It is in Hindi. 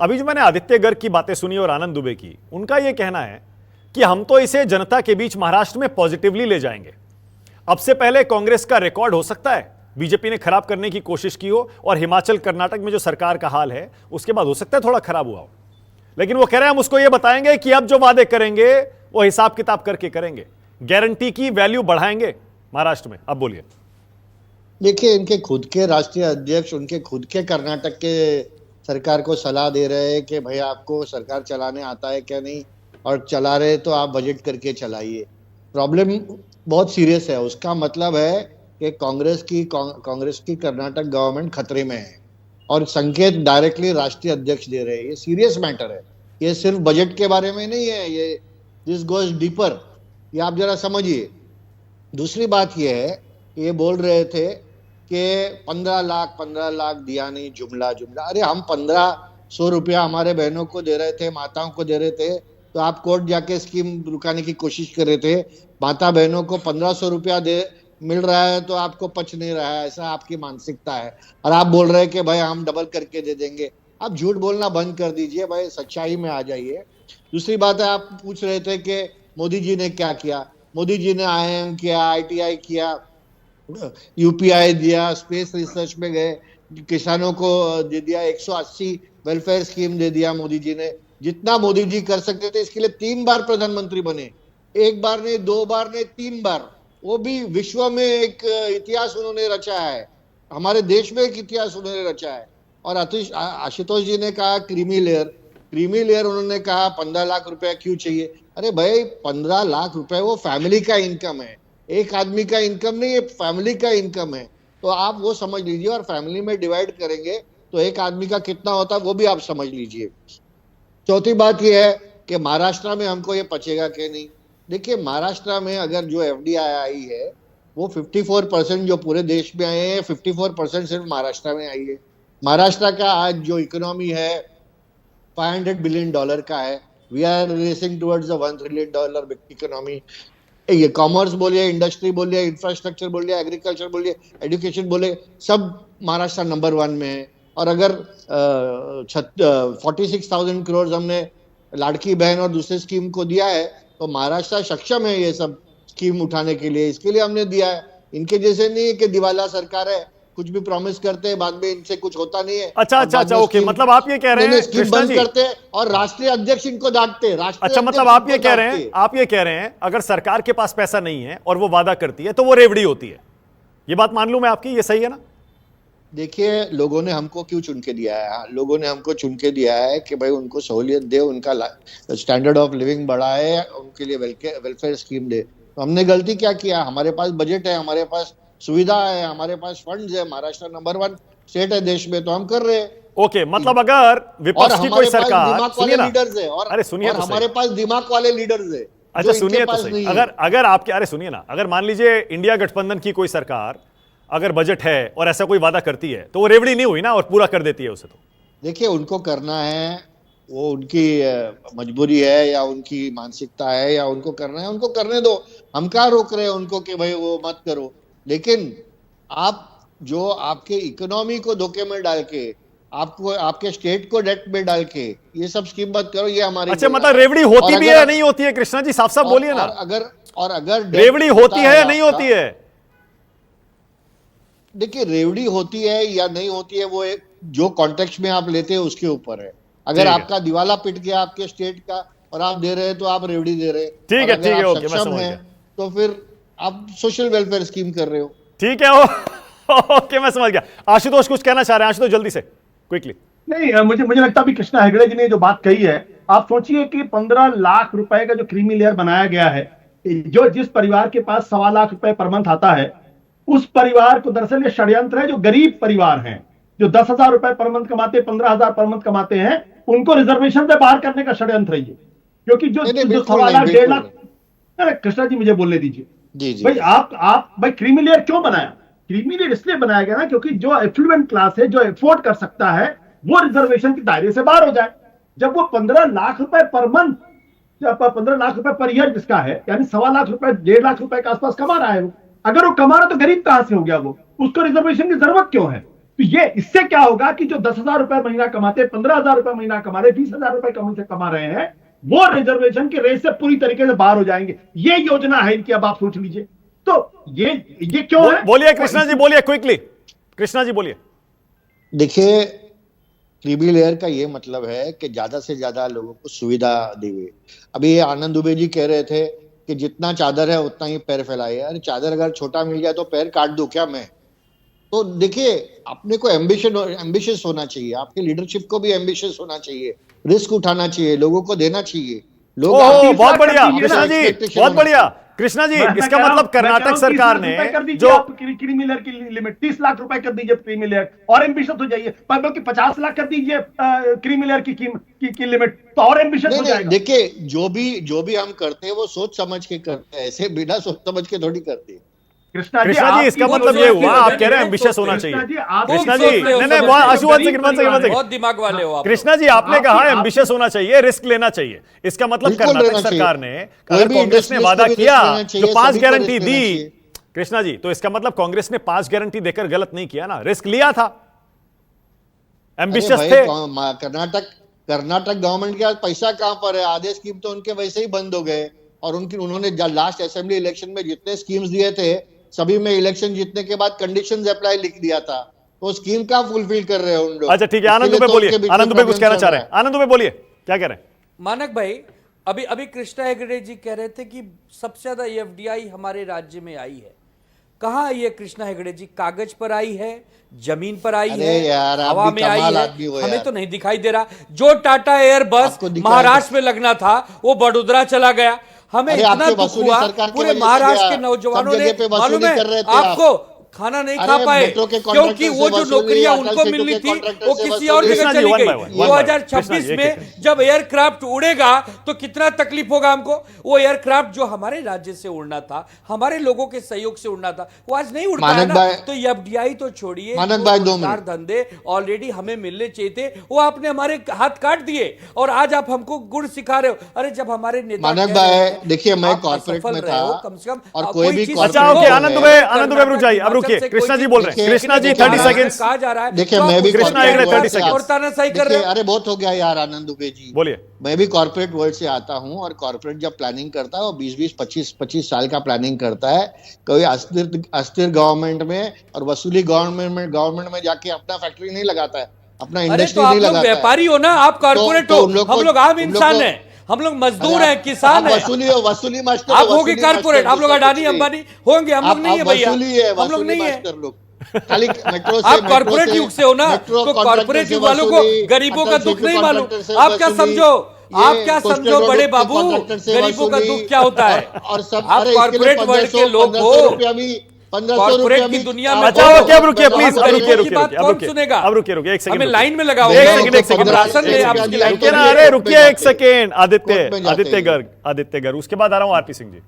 अभी जो मैंने आदित्य गर्ग की बातें सुनी और आनंद दुबे की, उनका यह कहना है कि हम तो इसे जनता के बीच महाराष्ट्र में पॉजिटिवली ले जाएंगे। अब से पहले कांग्रेस का रिकॉर्ड हो सकता है बीजेपी ने खराब करने की कोशिश की हो, और हिमाचल कर्नाटक में जो सरकार का हाल है उसके बाद हो सकता है थोड़ा खराब हुआ हो, लेकिन वो कह रहे हैं हम उसको ये बताएंगे कि अब जो वादे करेंगे वो हिसाब किताब करके करेंगे, गारंटी की वैल्यू बढ़ाएंगे महाराष्ट्र में। अब बोलिए। देखिए, इनके खुद के राष्ट्रीय अध्यक्ष उनके खुद के कर्नाटक के सरकार को सलाह दे रहे हैं कि भाई आपको सरकार चलाने आता है क्या नहीं, और चला रहे तो आप बजट करके चलाइए। प्रॉब्लम बहुत सीरियस है। उसका मतलब है कि कांग्रेस की कर्नाटक गवर्नमेंट खतरे में है, और संकेत डायरेक्टली राष्ट्रीय अध्यक्ष दे रहे हैं। ये सीरियस मैटर है, ये सिर्फ बजट के बारे में नहीं है, ये दिस गोज डीपर, ये आप जरा समझिए। दूसरी बात ये है, ये बोल रहे थे कि 15 लाख दिया नहीं, जुमला। अरे हम 1500 रुपया हमारे बहनों को दे रहे थे, माताओं को दे रहे थे, तो आप कोर्ट जाके स्कीम रुकाने की कोशिश कर रहे थे। माता बहनों को 1500 रुपया मिल रहा है तो आपको पच नहीं रहा है, ऐसा आपकी मानसिकता है, और आप बोल रहे हैं कि भाई हम डबल करके दे देंगे। आप झूठ बोलना बंद कर दीजिए भाई, सच्चाई में आ जाइए। दूसरी बात है, आप पूछ रहे थे कि मोदी जी ने क्या किया। मोदी जी ने IIM किया, ITI किया, UPI दिया, स्पेस रिसर्च में गए, किसानों को दे दिया, 180 वेलफेयर स्कीम दे दिया मोदी जी ने। जितना मोदी जी कर सकते थे, इसके लिए 3 बार प्रधानमंत्री बने, 1 बार नहीं, 2 बार नहीं, 3 बार। वो भी विश्व में एक इतिहास उन्होंने रचा है, हमारे देश में एक इतिहास उन्होंने रचा है। और आशुतोष जी ने कहा क्रीमी लेयर, उन्होंने कहा 15 लाख रुपया क्यों चाहिए। अरे भाई, 15 लाख रुपए वो फैमिली का इनकम है, एक आदमी का इनकम नहीं है, फैमिली का इनकम है। तो आप वो समझ लीजिए, और फैमिली में डिवाइड करेंगे तो एक आदमी का कितना होता है वो भी आप समझ लीजिए। चौथी बात ये है कि महाराष्ट्र में हमको ये पचेगा कि नहीं। देखिए, महाराष्ट्र में अगर जो FDI आई है वो 54% जो पूरे देश में आए हैं, 54% सिर्फ महाराष्ट्र में आई है। महाराष्ट्र का आज जो इकोनॉमी है $500 बिलियन का है। We are racing towards the $1 trillion economy. ये कॉमर्स बोलिए, इंडस्ट्री बोलिए, इंफ्रास्ट्रक्चर बोलिए, एग्रीकल्चर बोलिए, एजुकेशन बोलिए, सब महाराष्ट्र नंबर 1 में है। और अगर 46,000 करोड़ हमने लाड़की बहन और दूसरे स्कीम को दिया है, तो महाराष्ट्र सक्षम है ये सब स्कीम उठाने के लिए, इसके लिए हमने दिया है। इनके जैसे नहीं है कि दिवाला सरकार है, कुछ भी प्रॉमिस करते हैं, बाद में इनसे कुछ होता नहीं है। अच्छा, ओके, मतलब आप ये कह रहे हैं स्कीम बंद करते हैं और राष्ट्रीय अध्यक्ष इनको डांटते हैं। अच्छा, मतलब आप ये कह रहे हैं अगर सरकार के पास पैसा नहीं है और वो वादा करती है तो वो रेवड़ी होती है, ये बात मान लूं मैं आपकी, ये सही है ना? देखिए, लोगों ने हमको क्यों चुन के दिया है? लोगों ने हमको चुन के दिया है कि भाई उनको सहूलियत दे, उनका स्टैंडर्ड ऑफ लिविंग बढ़ाए, उनके लिए वेलफेयर स्कीम दे। तो हमने गलती क्या किया? हमारे पास बजट है, हमारे पास सुविधा है, हमारे पास फंड्स है, महाराष्ट्र नंबर 1 स्टेट है देश में, तो हम कर रहे हैं। ओके, मतलब अगर विपक्ष की कोई सरकार, सुनिए ना, लीडर्स है, और हमारे पास दिमाग वाले लीडर्स है। अच्छा सुनिए तो सही, अगर आपके, अरे सुनिए ना, अगर मान लीजिए इंडिया गठबंधन की कोई सरकार अगर बजट है और ऐसा कोई वादा करती है तो वो रेवड़ी नहीं हुई ना, और पूरा कर देती है उसे। तो देखिए, उनको करना है, वो उनकी मजबूरी है या उनकी मानसिकता है, या उनको करना है, उनको करने दो। हम क्या रोक रहे हैं उनको कि भाई वो मत करो। लेकिन आप जो आपके इकोनॉमी को धोखे में डाल के, आपको आपके स्टेट को डेट में डाल के ये सब स्कीम मत करो, ये हमारी। अच्छा, मतलब रेवड़ी होती भी है या नहीं होती है? कृष्णा जी साफ साफ बोलिए ना। अगर रेवड़ी होती है या नहीं होती है? देखिए, रेवड़ी होती है या नहीं होती है, वो जो कॉन्टेक्स्ट में आप लेते हैं उसके ऊपर है। अगर आपका दिवाला पिट गया आपके स्टेट का और आप दे रहे हैं तो आप रेवड़ी दे रहे हैं। ठीक है, ओके, मैं समझ गया। तो फिर आप सोशल वेलफेयर स्कीम कर रहे हो। ठीक है, ओके, मैं समझ गया। आशुतोष कुछ कहना चाह रहे हैं? आशुतोष जल्दी से, क्विकली। नहीं, मुझे लगता है कृष्णा हेगड़े जी ने जो बात कही है, आप सोचिए कि 15 लाख रुपए का जो क्रीमी लेयर बनाया गया है, जो जिस परिवार के पास 1.25 लाख रुपए पर मंथ आता है, उस परिवार को दरअसल ये षड्यंत्र है। जो गरीब परिवार हैं, जो 10,000 रुपए पर मंथ कमाते, 15,000 पर मंथ कमाते हैं, उनको रिजर्वेशन से बाहर करने का षड्यंत्र है ये। क्योंकि जो 1.25 लाख 1.5 लाख, कृष्णा जी मुझे बोलने दीजिए। भाई आप भाई क्रीमी लेयर क्यों बनाया? क्रीमी लेयर इसलिए बनाया गया ना, क्योंकि जो एफ्लुएंट क्लास है, जो अफोर्ड कर सकता है, वो रिजर्वेशन के दायरे से बाहर हो जाए। जब वो 15 लाख रुपए पर मंथ, 15 लाख रुपए पर ईयर जिसका है, यानी 1.25 लाख रुपए, 1.5 लाख रुपए के आसपास कमा रहा है वो, अगर वो कमा रहा तो गरीब कहां से हो गया? वो उसको रिजर्वेशन की जरूरत क्यों है? तो ये इससे क्या होगा कि जो 10,000 रुपए महीना कमाते, 15,000 रुपए महीना कमा रहे, 20,000 रुपए कम से कमा रहे हैं, वो रिजर्वेशन के रेस से पूरी तरीके से बाहर हो जाएंगे। ये योजना है इनकी, अब आप सोच लीजिए। तो ये क्यों है? बोलिए कृष्णा जी, बोलिए क्विकली, कृष्णा जी बोलिए। देखिए, क्रीमी लेयर का ये मतलब है कि ज्यादा से ज्यादा लोगों को सुविधा दी हुई। अभी ये आनंद दुबे जी कह रहे थे कि जितना चादर है उतना ही पैर फैलाए। अरे चादर अगर छोटा मिल जाए तो पैर काट दूं क्या मैं? तो देखिए, अपने को एम्बिशियस होना चाहिए, आपके लीडरशिप को भी एम्बिशियस होना चाहिए, रिस्क उठाना चाहिए, लोगों को देना चाहिए। लोग बहुत बढ़िया कृष्णा जी, बहुत बढ़िया कृष्णा जी। इसका मतलब कर्नाटक सरकार ने जो क्रीमी लेयर की लिमिट 30 लाख रुपए कर दीजिए क्रीमी लेयर, और एम्बिशियस हो जाइए। बल्कि 50 लाख कर दीजिए क्रीमी लेयर की लिमिट, तो और एम्बिशियस हो जाएगा। देखिए, जो भी हम करते हैं वो सोच समझ के करते हैं, ऐसे बिना सोच समझ के थोड़ी करते हैं। कृष्णा जी, इसका मतलब ये हुआ आप कह रहे हैं एम्बिशियस होना चाहिए। कृष्णा जी, नहीं, बहुत दिमाग वाले हो आप। कृष्णा जी, आपने कहा एम्बिशियस होना चाहिए, रिस्क लेना चाहिए। इसका मतलब कर्नाटक सरकार ने, अगर कांग्रेस ने वादा किया जो 5 गारंटी दी, कृष्णा जी, तो इसका मतलब कांग्रेस ने 5 गारंटी देकर गलत नहीं किया ना, रिस्क लिया था, एम्बिशियस थे। कर्नाटक गवर्नमेंट के पास पैसा कहां पर है? आधे स्कीम तो उनके वैसे ही बंद हो गए, और उन्होंने लास्ट असेंबली इलेक्शन में जितने स्कीम्स दिए थे सभी में इलेक्शन जीतने के बाद कंडीशंस अप्लाई लिख दिया था। तो स्कीम का फुलफिल कर रहे हैं उन लोग। अच्छा ठीक है, आनंद दुबे बोलिए, आनंद दुबे कुछ कहना चाह रहे हैं। आनंद दुबे बोलिए, क्या कह रहे हैं? मानक भाई, अभी कृष्णा हेगड़े जी कह रहे थे कि सबसे ज्यादा एफडीआई हमारे राज्य में आई है। कहाँ आई है कृष्णा हेगड़े जी? कागज पर आई है, जमीन पर आई है, हवा में आई है? हमें तो नहीं दिखाई दे रहा। जो टाटा एयरबस महाराष्ट्र में लगना था वो बड़ोदरा चला गया। हमें इतना दुख हुआ, पूरे महाराष्ट्र के नौजवानों ने, मालूम है आपको, खाना नहीं खा पाए क्योंकि वो जो नौकरियां उनको मिलनी थी वो किसी और जगह चली गई। 2026 में जब एयरक्राफ्ट उड़ेगा तो कितना तकलीफ होगा हमको। वो एयरक्राफ्ट जो हमारे राज्य से उड़ना था, हमारे लोगों के सहयोग से उड़ना था, वो आज नहीं उड़ता है ना। तो एफडीआई तो छोड़िए, धंधे ऑलरेडी हमें मिलने चाहिए थे, वो आपने हमारे हाथ काट दिए और आज आप हमको गुड़ सिखा रहे हो। अरे जब हमारे नेता, मानक भाई देखिए, मैं कॉर्पोरेट में था, कम से कम और कोई भी। अच्छा ओके, आनंद दुबे रुक जाइए, अब रुकिए, कृष्णा जी बोल रहे हैं। कृष्णा जी 30 सेकंड्स कहा जा रहा है। देखिए, मैं भी कृष्णा हेगड़े 30 सेकंड्स। अरे बहुत हो गया यार आनंद दुबे जी, बोलिए। मैं भी कॉर्पोरेट वर्ल्ड से आता हूं, और कॉर्पोरेट जब प्लानिंग करता है वो 20-25 साल का प्लानिंग करता है। कोई अस्थिर गवर्नमेंट में और वसूली गवर्नमेंट में जाके अपना फैक्ट्री नहीं लगाता है, अपना इंडस्ट्री नहीं लगाता है। व्यापारी हो ना आप, कॉर्पोरेट हो, हम लोग आम इंसान है, हम लोग मजदूर हैं, किसान हैं। वसूली मास्टर आप होंगे कॉर्पोरेट, आप लोग अडानी अंबानी होंगे, हम लोग नहीं है भैया, हम लोग नहीं है। खाली मेट्रो से, आप कॉर्पोरेट युग से हो ना, तो कॉर्पोरेट युग वालों को गरीबों का दुख नहीं मालूम। आप क्या समझो, बड़े बाबू, गरीबों का दुख क्या होता है? और सब आप कॉर्पोरेट वर्ल्ड के लोग हो, कॉर्पोरेट की दुनिया में। अच्छा ओके, अब रुकिए प्लीज, अब रुकिए, एक सेकंड, हमें लाइन में लगाओ, एक सेकंड राशन ले आपकी लाइन। अरे रुकिए एक सेकंड, आदित्य गर्ग, उसके बाद आ रहा हूं आरपी सिंह जी।